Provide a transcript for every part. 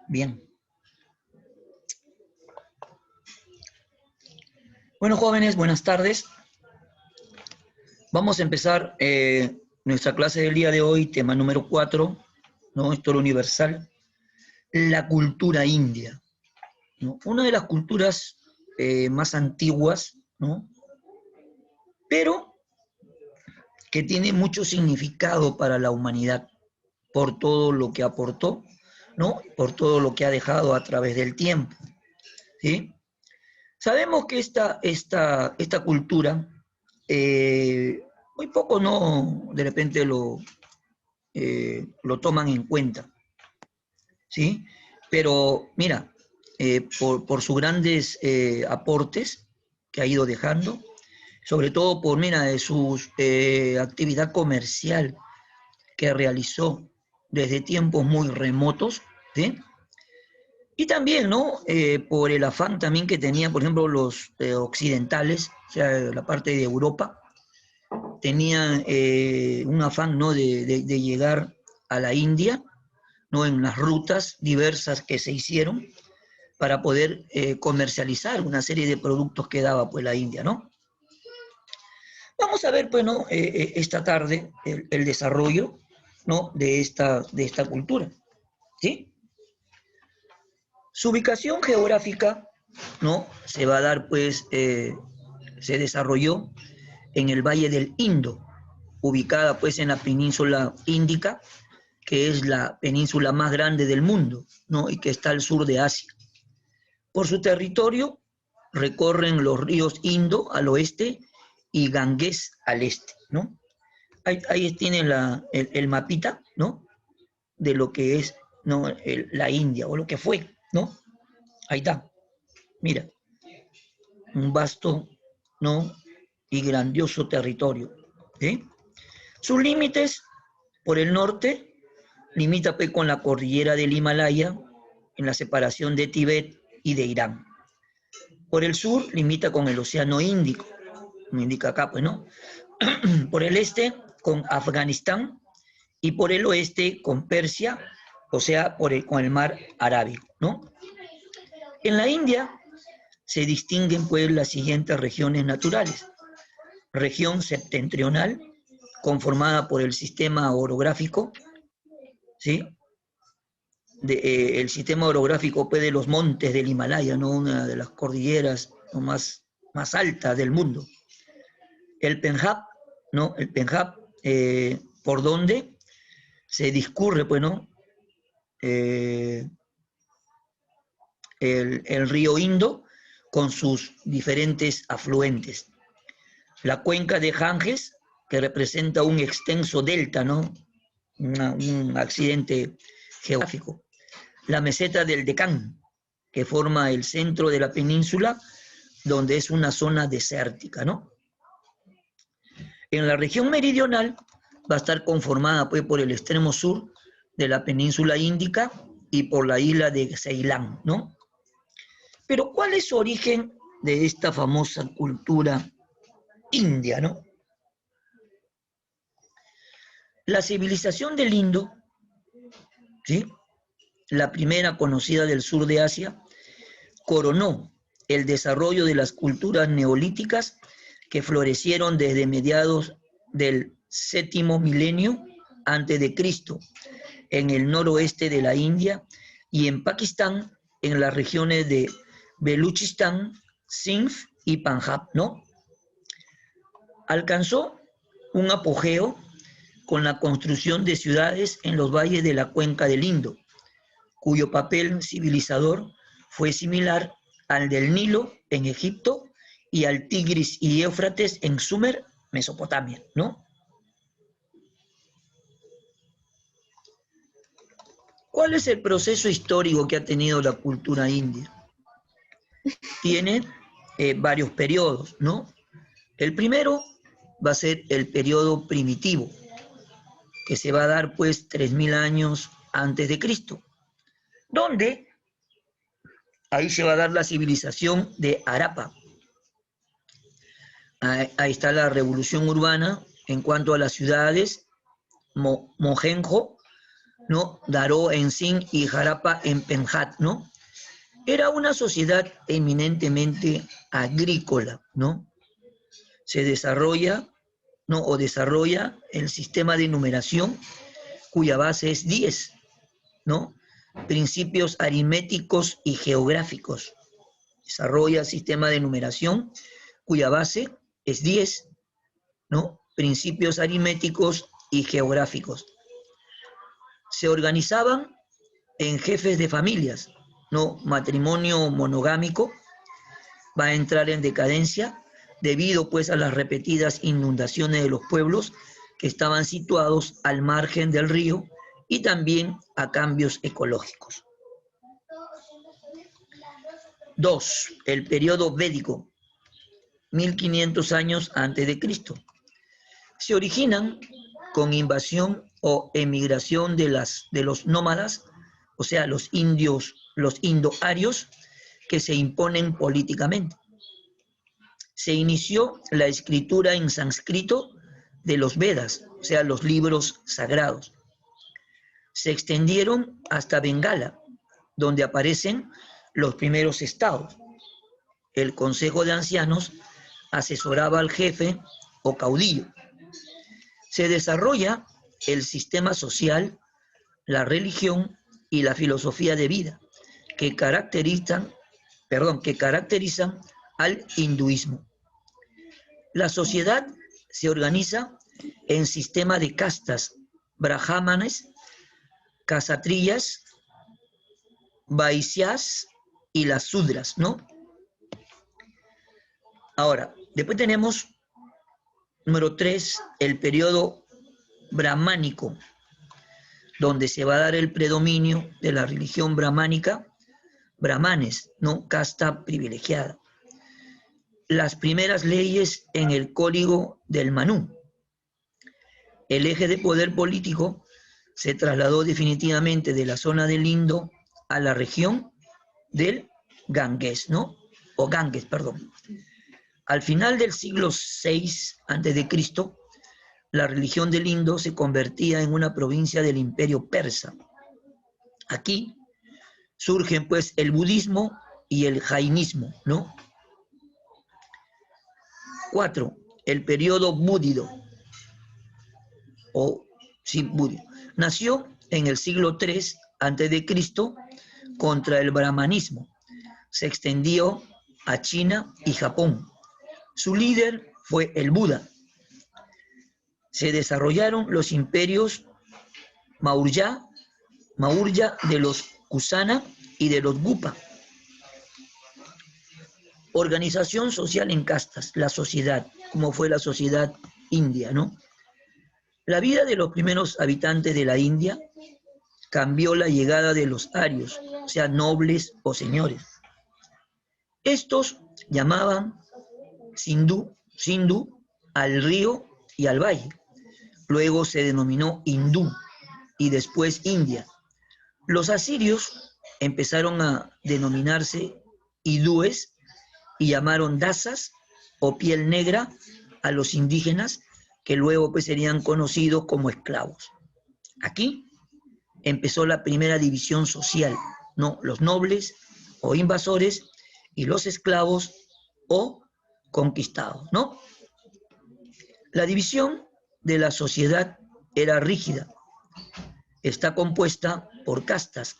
Bien. Bueno, jóvenes, buenas tardes. Vamos a empezar nuestra clase del día de hoy, tema número 4, ¿no? Historia universal, la cultura india, ¿no? Una de las culturas más antiguas, ¿no? Pero que tiene mucho significado para la humanidad por todo lo que aportó, ¿no? Por todo lo que ha dejado a través del tiempo, ¿sí? Sabemos que esta cultura, muy poco no de repente lo toman en cuenta, ¿sí? Pero mira, por sus grandes aportes que ha ido dejando, sobre todo por, mira, de su actividad comercial que realizó desde tiempos muy remotos, ¿sí? Y también, ¿no? Por el afán también que tenían, por ejemplo, los occidentales, o sea, la parte de Europa, tenían un afán, ¿no? De llegar a la India, ¿no? En las rutas diversas que se hicieron para poder comercializar una serie de productos que daba pues la India, ¿no? Vamos a ver, pues, ¿no? Esta tarde el desarrollo, ¿no? De esta cultura, ¿sí? Su ubicación geográfica, ¿no? Se va a dar, pues, se desarrolló en el Valle del Indo, ubicada, pues, en la península índica, que es la península más grande del mundo, ¿no? Y que está al sur de Asia. Por su territorio recorren los ríos Indo al oeste y Ganges al este, ¿no? Ahí tienen el mapita, ¿no? De lo que es, ¿no? La India, o lo que fue, ¿no? Ahí está. Mira, un vasto, ¿no? Y grandioso territorio, ¿sí? Sus límites, por el norte, limita pues, con la cordillera del Himalaya, en la separación de Tíbet y de Irán. Por el sur, limita con el Océano Índico, me indica acá, pues, ¿no? Por el este, con Afganistán, y por el oeste, con Persia, o sea, con el mar Arábigo, ¿no? En la India se distinguen, pues, las siguientes regiones naturales. Región septentrional, conformada por el sistema orográfico, ¿sí? El sistema orográfico pues, de los montes del Himalaya, ¿no? Una de las cordilleras, ¿no? más altas del mundo. El Punjab, ¿no? El Punjab, por donde se discurre, pues, ¿no? El río Indo con sus diferentes afluentes. La cuenca de Ganges, que representa un extenso delta, ¿no? Un accidente geográfico. La meseta del Deccan, que forma el centro de la península, donde es una zona desértica, ¿no? En la región meridional va a estar conformada pues, por el extremo sur de la península índica y por la isla de Ceilán, ¿no? Pero ¿cuál es su origen de esta famosa cultura india, ¿no? La civilización del Indo, ¿sí? La primera conocida del sur de Asia, coronó el desarrollo de las culturas neolíticas que florecieron desde mediados del séptimo milenio antes de Cristo en el noroeste de la India y en Pakistán en las regiones de Beluchistán, Sindh y Punjab, ¿no? Alcanzó un apogeo con la construcción de ciudades en los valles de la cuenca del Indo, cuyo papel civilizador fue similar al del Nilo en Egipto y al Tigris y Éufrates en Sumer, Mesopotamia, ¿no? ¿Cuál es el proceso histórico que ha tenido la cultura india? Tiene varios periodos, ¿no? El primero va a ser el periodo primitivo, que se va a dar pues 3000 años antes de Cristo, donde ahí se va a dar la civilización de Harappa. Ahí está la revolución urbana en cuanto a las ciudades, Mohenjo, ¿no? Daro en Sindh y Harappa en Penjat, ¿no? Era una sociedad eminentemente agrícola, ¿no? Se desarrolla, ¿no? O desarrolla el sistema de numeración cuya base es 10, ¿no? Principios aritméticos y geográficos. Desarrolla sistema de numeración cuya base es 10, ¿no? Principios aritméticos y geográficos. Se organizaban en jefes de familias, ¿no? Matrimonio monogámico va a entrar en decadencia debido pues a las repetidas inundaciones de los pueblos que estaban situados al margen del río y también a cambios ecológicos. 2. El periodo védico, 1500 años antes de Cristo. Se originan con invasión o emigración de los nómadas, o sea, los indios, los indoarios, que se imponen políticamente. Se inició la escritura en sánscrito de los Vedas, o sea, los libros sagrados. Se extendieron hasta Bengala, donde aparecen los primeros estados. El Consejo de Ancianos asesoraba al jefe o caudillo. Se desarrolla el sistema social, la religión y la filosofía de vida que caracterizan al hinduismo. La sociedad se organiza en sistema de castas, brahmanes, kshatriyas, vaisyas y las sudras, ¿no? Ahora, después tenemos, número 3, el periodo brahmánico, donde se va a dar el predominio de la religión brahmánica, brahmanes, ¿no? Casta privilegiada. Las primeras leyes en el código del Manú. El eje de poder político se trasladó definitivamente de la zona del Indo a la región del Ganges, ¿no? O Ganges, perdón. Al final del siglo VI a.C., la religión del Indo se convertía en una provincia del imperio persa. Aquí surgen pues el budismo y el jainismo, ¿no? 4. El periodo búdido, búdido. Nació en el siglo III a.C. contra el brahmanismo. Se extendió a China y Japón. Su líder fue el Buda. Se desarrollaron los imperios Maurya de los Kusana y de los Gupa. Organización social en castas, la sociedad, como fue la sociedad india, ¿no? La vida de los primeros habitantes de la India cambió la llegada de los arios, o sea, nobles o señores. Estos llamaban Sindhu al río y al valle. Luego se denominó hindú y después India. Los asirios empezaron a denominarse hindúes y llamaron dasas o piel negra a los indígenas que luego pues serían conocidos como esclavos. Aquí empezó la primera división social, ¿no? Los nobles o invasores y los esclavos o conquistados, ¿no? La división de la sociedad era rígida. Está compuesta por castas.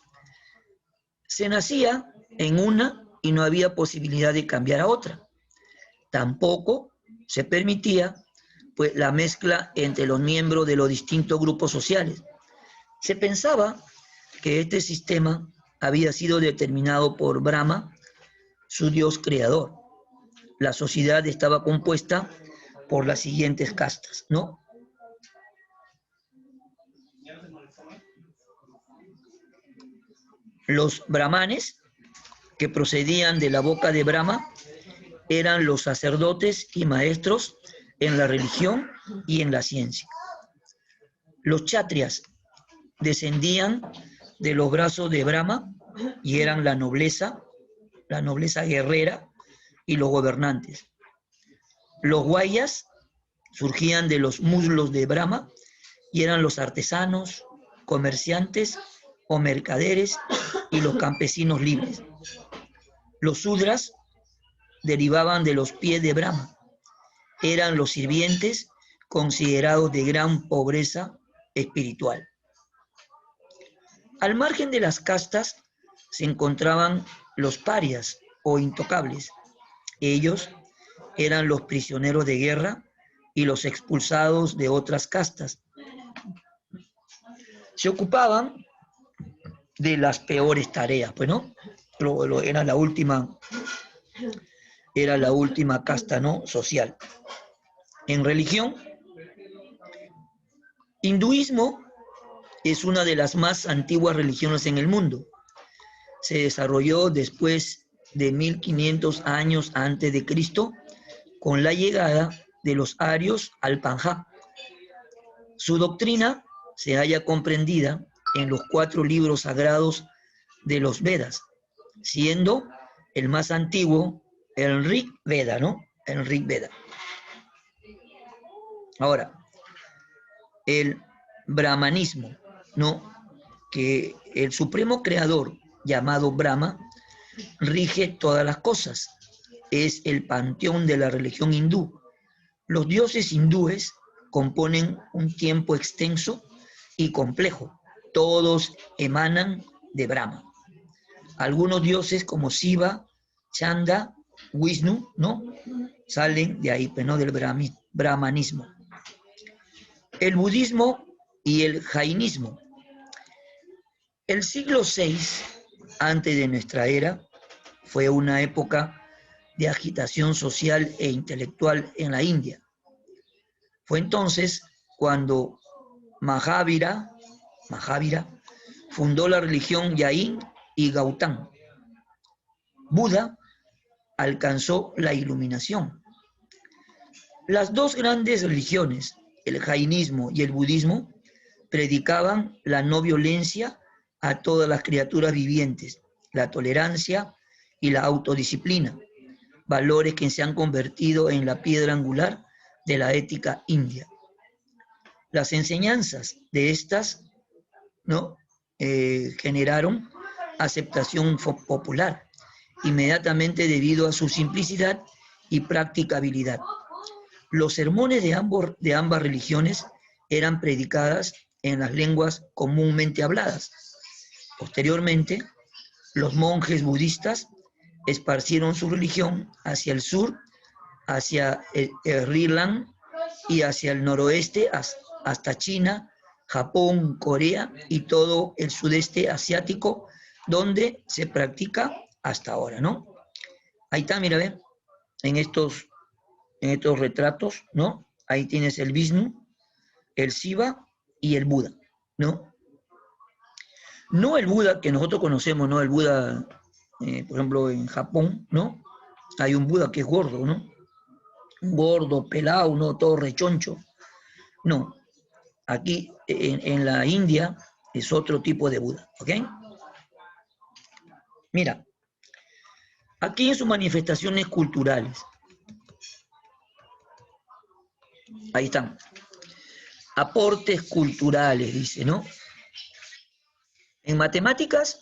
Se nacía en una y no había posibilidad de cambiar a otra. Tampoco se permitía pues, la mezcla entre los miembros de los distintos grupos sociales. Se pensaba que este sistema había sido determinado por Brahma, su dios creador. La sociedad estaba compuesta por las siguientes castas, ¿no? Los brahmanes, que procedían de la boca de Brahma, eran los sacerdotes y maestros en la religión y en la ciencia. Los kshatriyas descendían de los brazos de Brahma y eran la nobleza guerrera y los gobernantes. Los vaishyas surgían de los muslos de Brahma y eran los artesanos, comerciantes o mercaderes y los campesinos libres. Los Sudras derivaban de los pies de Brahma. Eran los sirvientes considerados de gran pobreza espiritual. Al margen de las castas se encontraban los parias o intocables. Ellos eran los prisioneros de guerra y los expulsados de otras castas. Se ocupaban de las peores tareas, pues, ¿no? Era la última casta, ¿no? Social. En religión, hinduismo es una de las más antiguas religiones en el mundo. Se desarrolló después de 1500 años antes de Cristo con la llegada de los arios al Panjab. Su doctrina se halla comprendida en los 4 libros sagrados de los Vedas, siendo el más antiguo el Rig Veda, ¿no? El Rig Veda. Ahora, el brahmanismo, ¿no? Que el supremo creador llamado Brahma rige todas las cosas. Es el panteón de la religión hindú. Los dioses hindúes componen un tiempo extenso y complejo. Todos emanan de Brahma. Algunos dioses como Shiva, Chanda, Vishnu, ¿no? Salen de ahí, pero no del brahmanismo. El budismo y el jainismo. El siglo VI, antes de nuestra era, fue una época de agitación social e intelectual en la India. Fue entonces cuando Mahavira fundó la religión Jain y Gautama. Buda alcanzó la iluminación. Las dos grandes religiones, el jainismo y el budismo, predicaban la no violencia a todas las criaturas vivientes, la tolerancia y la autodisciplina, valores que se han convertido en la piedra angular de la ética india. Las enseñanzas de estas, ¿no? Generaron aceptación popular, inmediatamente debido a su simplicidad y practicabilidad. Los sermones de ambas religiones eran predicadas en las lenguas comúnmente habladas. Posteriormente, los monjes budistas esparcieron su religión hacia el sur, hacia el Sri Lanka y hacia el noroeste hasta China, Japón, Corea y todo el sudeste asiático, donde se practica hasta ahora, ¿no? Ahí está, mira, ve, en estos retratos, ¿no? Ahí tienes el Vishnu, el Shiva y el Buda, ¿no? No el Buda que nosotros conocemos, ¿no? El Buda, por ejemplo, en Japón, ¿no? Hay un Buda que es gordo, ¿no? Gordo, pelado, ¿no? Todo rechoncho. No, aquí en la India es otro tipo de Buda, ¿ok? Mira, aquí en sus manifestaciones culturales, ahí están, aportes culturales, dice, ¿no? En matemáticas,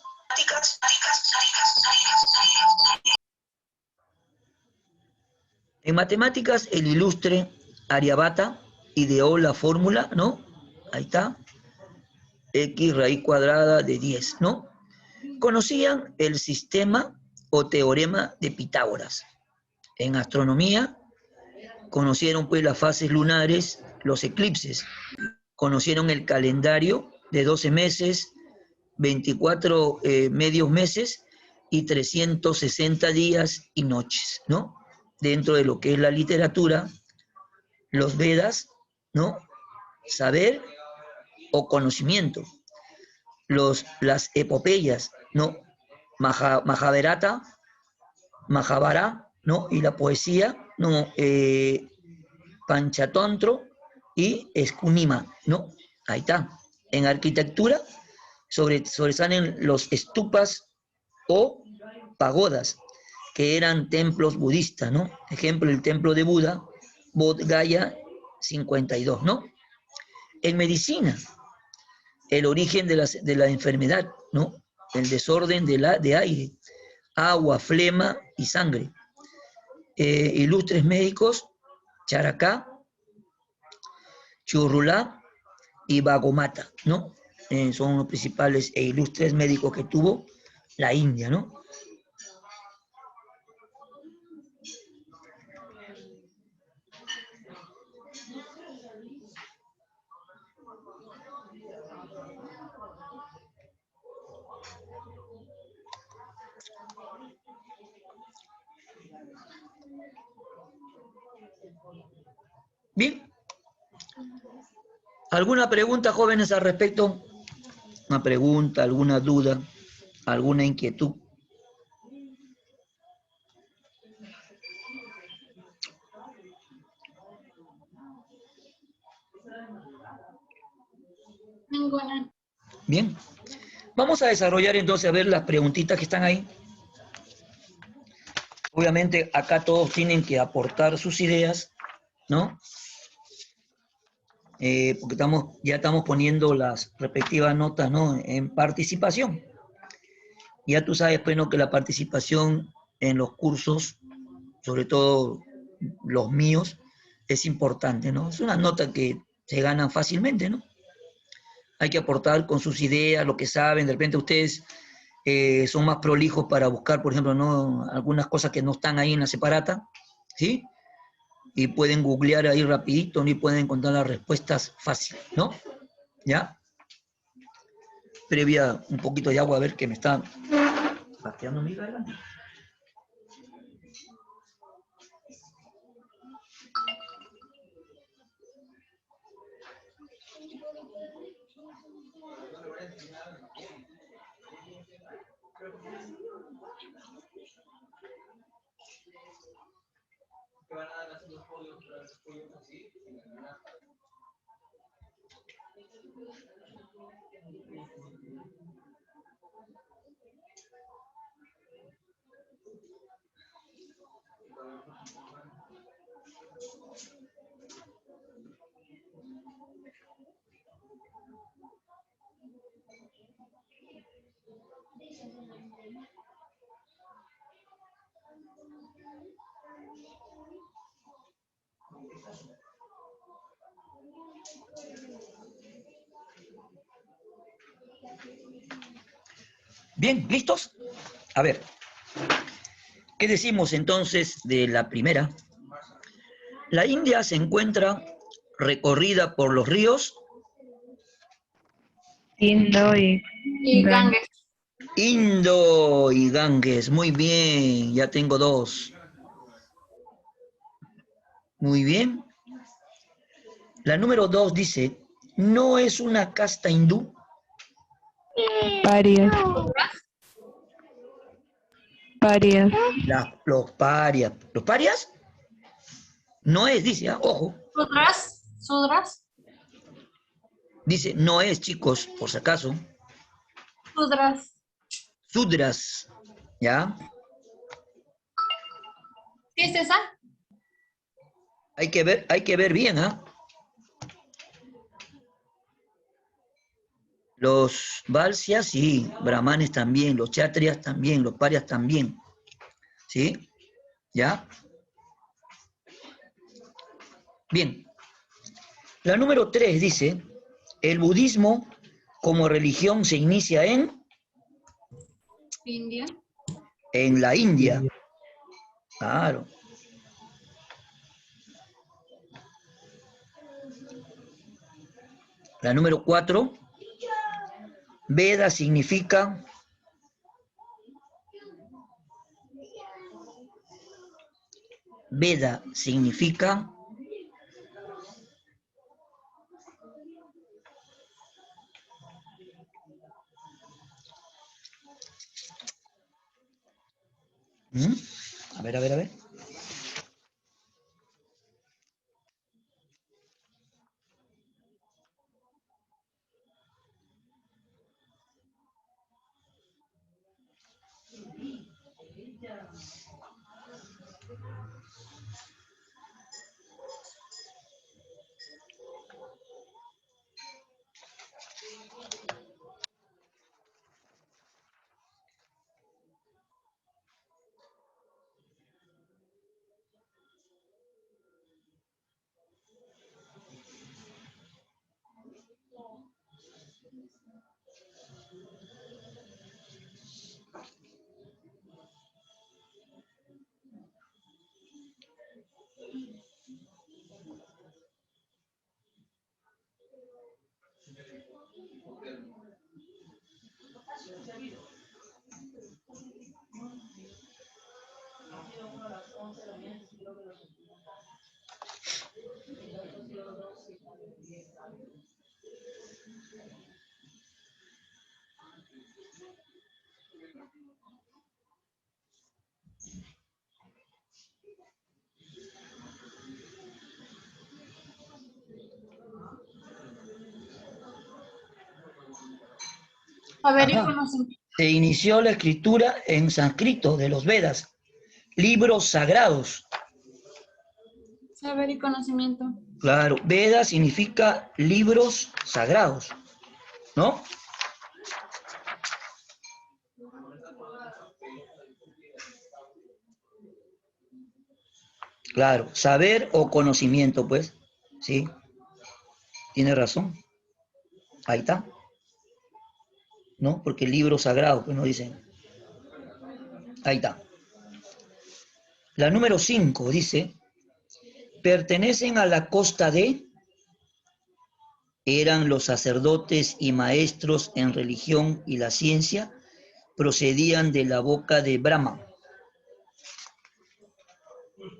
el ilustre Aryabhata ideó la fórmula, ¿no? Ahí está, x raíz cuadrada de 10, ¿no? Conocían el sistema o teorema de Pitágoras. En astronomía, conocieron pues las fases lunares, los eclipses, conocieron el calendario de 12 meses, 24 medios meses y 360 días y noches, ¿no? Dentro de lo que es la literatura, los Vedas, ¿no? Saber o conocimiento. Las epopeyas, ¿no? Mahabharata, ¿no? Y la poesía, ¿no? Panchatantra y Eskunima, ¿no? Ahí está. En arquitectura sobresalen los estupas o pagodas, que eran templos budistas, ¿no? Ejemplo, el templo de Buda, Bodh Gaya 52, ¿no? En medicina, el origen de la enfermedad, ¿no? El desorden de aire, agua, flema y sangre. Ilustres médicos, Characá, Churrulá y Bagomata, ¿no? Son los principales e ilustres médicos que tuvo la India, ¿no? Bien, ¿alguna pregunta, jóvenes, al respecto? ¿Una pregunta, alguna duda, alguna inquietud? Ninguna. Bien, vamos a desarrollar entonces a ver las preguntitas que están ahí. Obviamente acá todos tienen que aportar sus ideas, ¿no? Porque ya estamos poniendo las respectivas notas, ¿no? En participación. Ya tú sabes, pues, ¿no? Que la participación en los cursos, sobre todo los míos, es importante, ¿no? Es una nota que se gana fácilmente, ¿no? Hay que aportar con sus ideas, lo que saben, de repente ustedes son más prolijos para buscar, por ejemplo, ¿no? Algunas cosas que no están ahí en la separata, ¿sí? Y pueden googlear ahí rapidito, ¿no? Y pueden encontrar las respuestas fácil, ¿no? ¿Ya? Previa un poquito de agua, a ver que me está pateando mi garganta. Bien, ¿listos? A ver, ¿qué decimos entonces de la primera? La India se encuentra recorrida por los ríos Indo Y Ganges. Ganges. Indo y Ganges. Muy bien, ya tengo dos. Muy bien. La número 2 dice, no es una casta hindú. Parias. Parias. Los parias. ¿Los parias? No es, dice, ojo. Sudras. Sudras. Dice, no es, chicos, por si acaso. Sudras. Sudras, ¿ya? ¿Qué es esa? Hay que ver bien, ¿ah? Los valsias, sí, brahmanes también, los chatrias también, los parias también, ¿sí? ¿Ya? Bien. La número 3 dice, el budismo como religión se inicia India. en la India. Claro. La número 4, Veda significa Veda significa ¿Mm? A ver, a ver, a ver. Saber y Ajá. conocimiento. Se inició la escritura en sánscrito de los Vedas, libros sagrados. Saber y conocimiento. Claro, Veda significa libros sagrados, ¿no? Claro, saber o conocimiento, pues, sí, tiene razón. Ahí está, ¿no? Porque libros sagrados, pues no dicen. Ahí está. La número 5 dice, pertenecen a la costa de, eran los sacerdotes y maestros en religión y la ciencia, procedían de la boca de Brahma.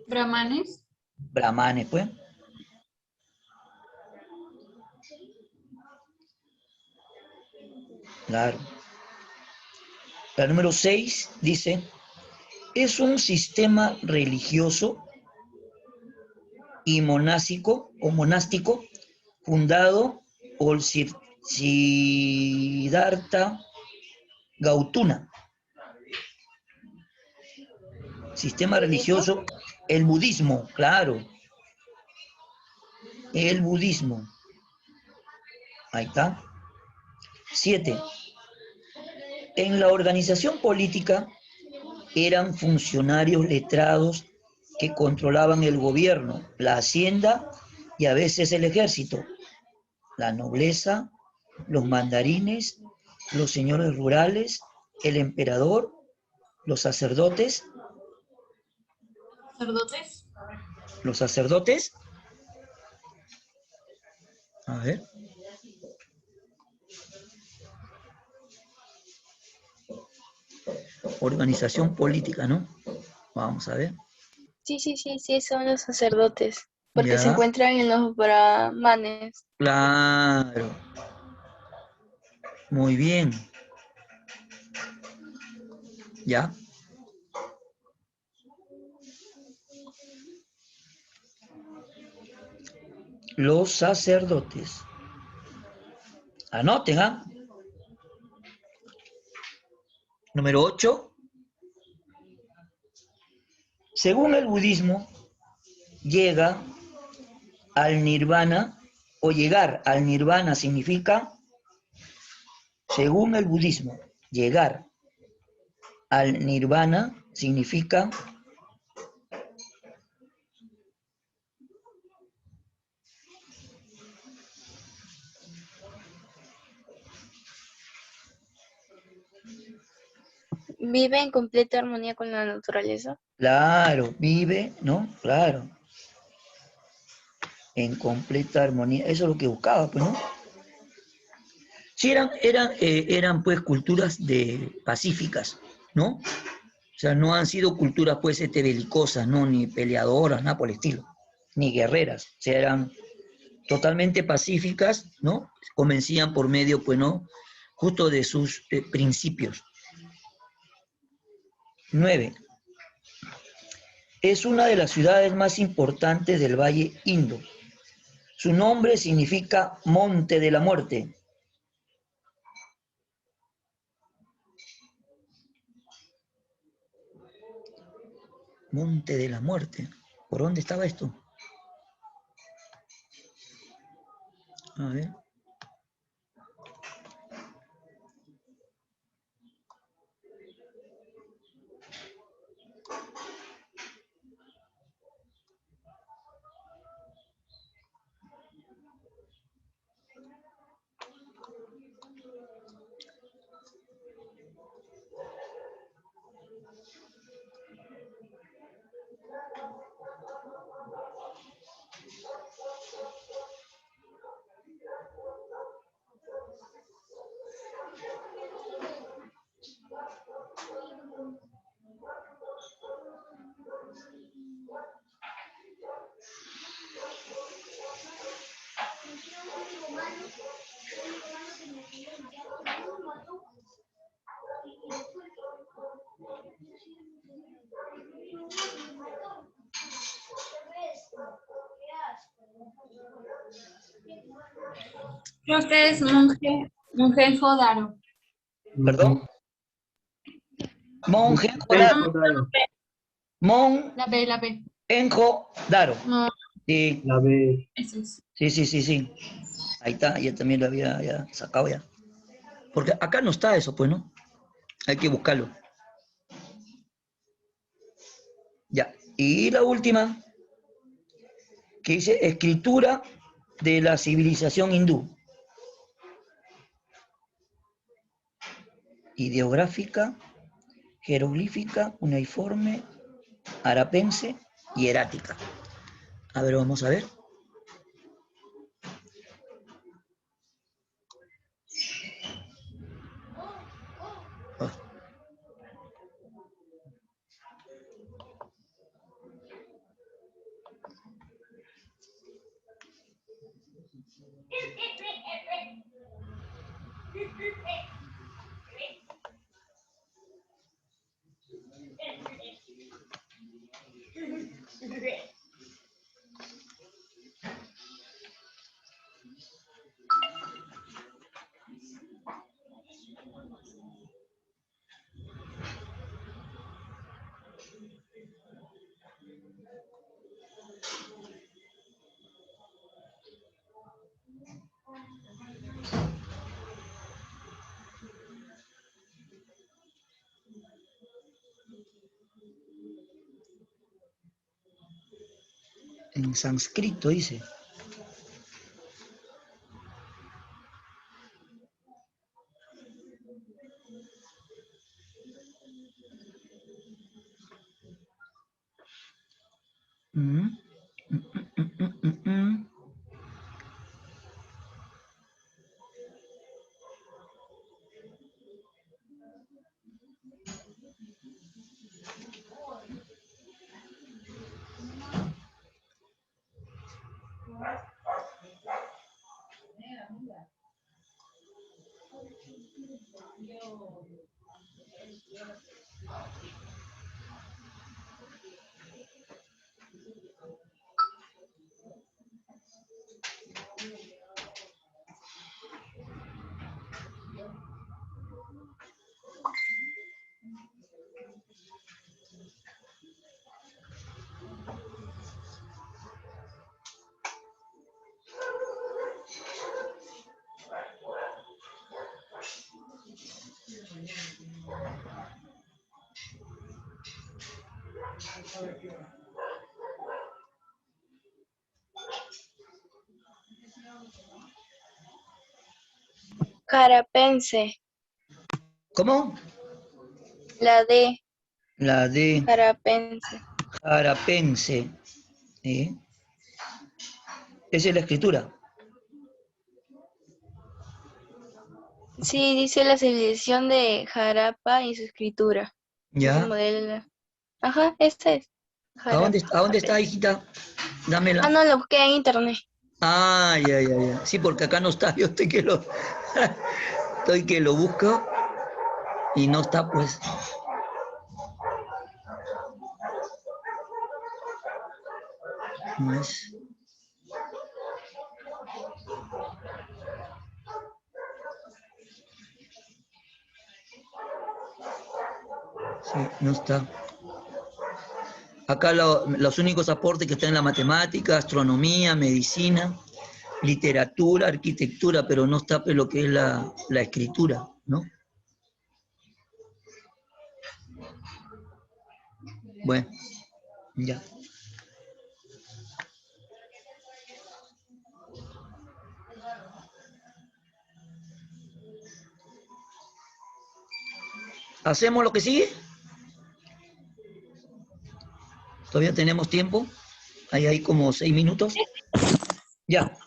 Brahmanes. Brahmanes, pues. Claro. La número 6 dice, es un sistema religioso y monástico fundado por Siddhartha Gautama. Sistema religioso, el budismo, claro, el budismo. Ahí está. 7. En la organización política eran funcionarios letrados que controlaban el gobierno, la hacienda y a veces el ejército, la nobleza, los mandarines, los señores rurales, el emperador, los sacerdotes, Sacerdotes. los sacerdotes, a ver, organización política, ¿no? Vamos a ver, Sí, sí, sí, sí, son los sacerdotes, porque se ya, encuentran en los brahmanes. claro, muy bien, ya, los sacerdotes, anoten, ¿ah? Número 8, según el budismo, llega al nirvana, o llegar al nirvana significa, según el budismo, llegar al nirvana significa Vive en completa armonía con la naturaleza. claro, vive, ¿no? Claro, en completa armonía. Eso es lo que buscaba, pues, ¿no? Sí, eran pues culturas pacíficas, ¿no? O sea, no han sido culturas pues belicosas, ¿no? Ni peleadoras, nada por el estilo, ni guerreras. O sea, eran totalmente pacíficas, ¿no? Convencían por medio, pues, ¿no? Justo de sus principios. 9. Es una de las ciudades más importantes del Valle Indo. Su nombre significa Monte de la Muerte. Monte de la Muerte. ¿Por dónde estaba esto? A ver. Creo que es monje Jodaro. ¿Perdón? Monje Jodaro. La B, la B. Monjo Daro. No, Sí, La B. eso es. sí. Ahí está, ya también lo había ya sacado ya. Porque acá no está eso, pues, ¿no? Hay que buscarlo. Ya. Y la última, que dice escritura de la civilización hindú. Ideográfica, jeroglífica, cuneiforme, harapense y hierática. A ver, vamos a ver. Ah. En sánscrito dice. Mm, mm. Jarapense. ¿Cómo? La D. La de Jarapense. harapense. ¿Sí? Esa es la escritura. Sí, dice la civilización de Harappa y su escritura. Ese ¿Ya? modelo. Ajá, esta es. ¿A dónde está, hijita? Dámela. Ah, no, lo busqué en internet. Ah, ya. Sí, porque acá no está. Yo estoy que lo, estoy que lo busco y no está, pues. No es. Sí, no está. Acá los únicos aportes que están en la matemática, astronomía, medicina, literatura, arquitectura, pero no está pues, lo que es la escritura, ¿no? Bueno, ya. ¿Hacemos lo que sigue? Todavía tenemos tiempo. Hay como 6 minutos. Ya.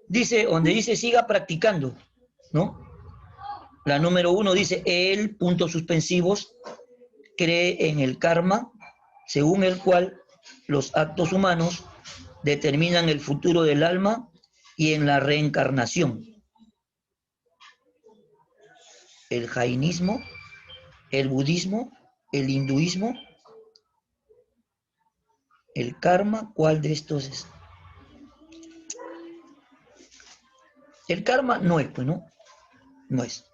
Dice, donde dice siga practicando, ¿no? La número 1 dice, él, puntos suspensivos, cree en el karma, según el cual los actos humanos determinan el futuro del alma y en la reencarnación. El jainismo, el budismo, el hinduismo, el karma, ¿cuál de estos es? El karma no es, pues, ¿no? No es.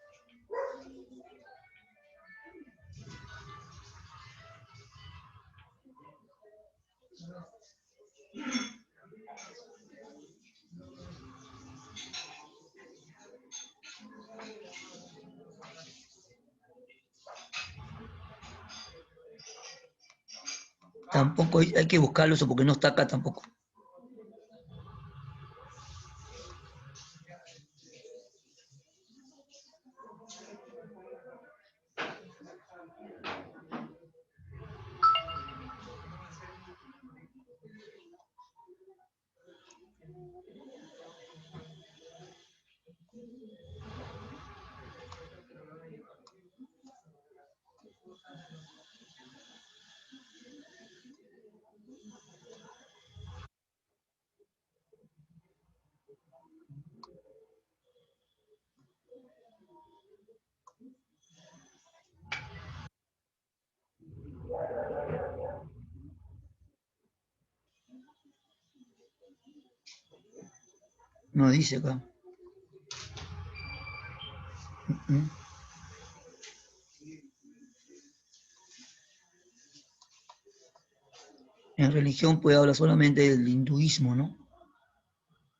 Tampoco hay que buscarlo eso porque no está acá tampoco. No dice acá. En religión puede hablar solamente del hinduismo, ¿no?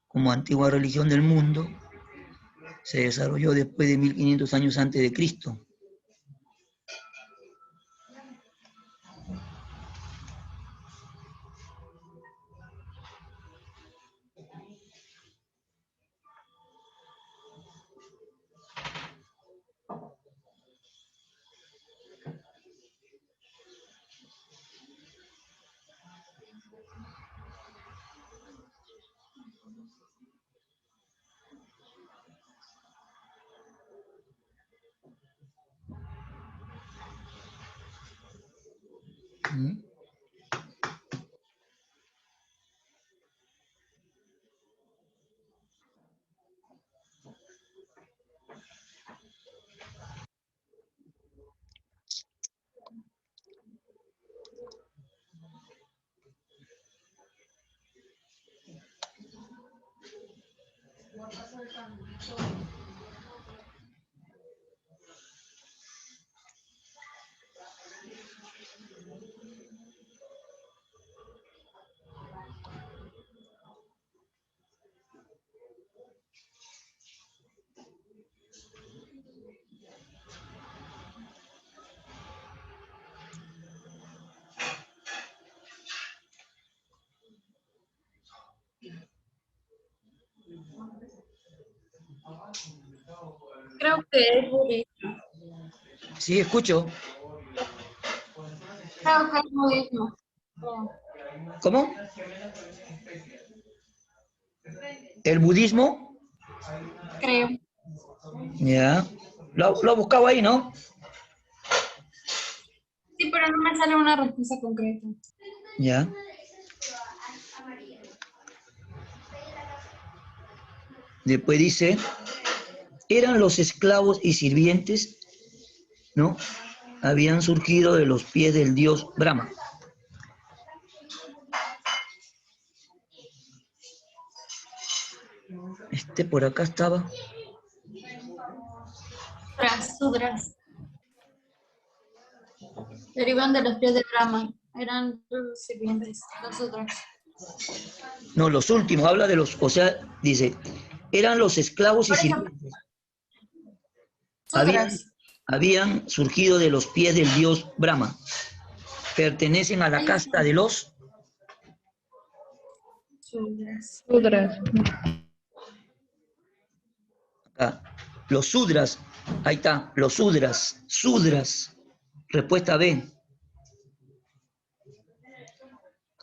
Como antigua religión del mundo, se desarrolló después de 1500 años antes de Cristo. ¿Mm? Creo que es budismo. Sí, escucho. Creo que es budismo. Creo. ¿Cómo? ¿El budismo? Creo. Ya. Lo ha buscado ahí, ¿no? Sí, pero no me sale una respuesta concreta. Ya. Después dice, eran los esclavos y sirvientes, ¿no? Habían surgido de los pies del dios Brahma. Por acá estaba. Sudras. Derivan de los pies de Brahma. Eran los sirvientes, los sudras. No, los últimos, habla de los, o sea, dice, eran los esclavos y Por eso, sirvientes. Habían, sudras. habían surgido de los pies del dios Brahma. Pertenecen a la Ahí casta está. de los Sudras. Sudras. acá, los sudras. Ahí está, los sudras. Sudras. Respuesta B.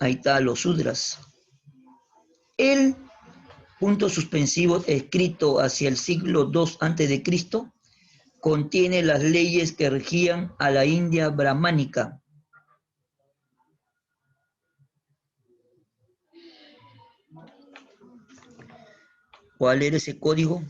Ahí está, los sudras. El punto suspensivo escrito hacia el siglo II antes de Cristo contiene las leyes que regían a la India brahmánica. ¿Cuál era ese código?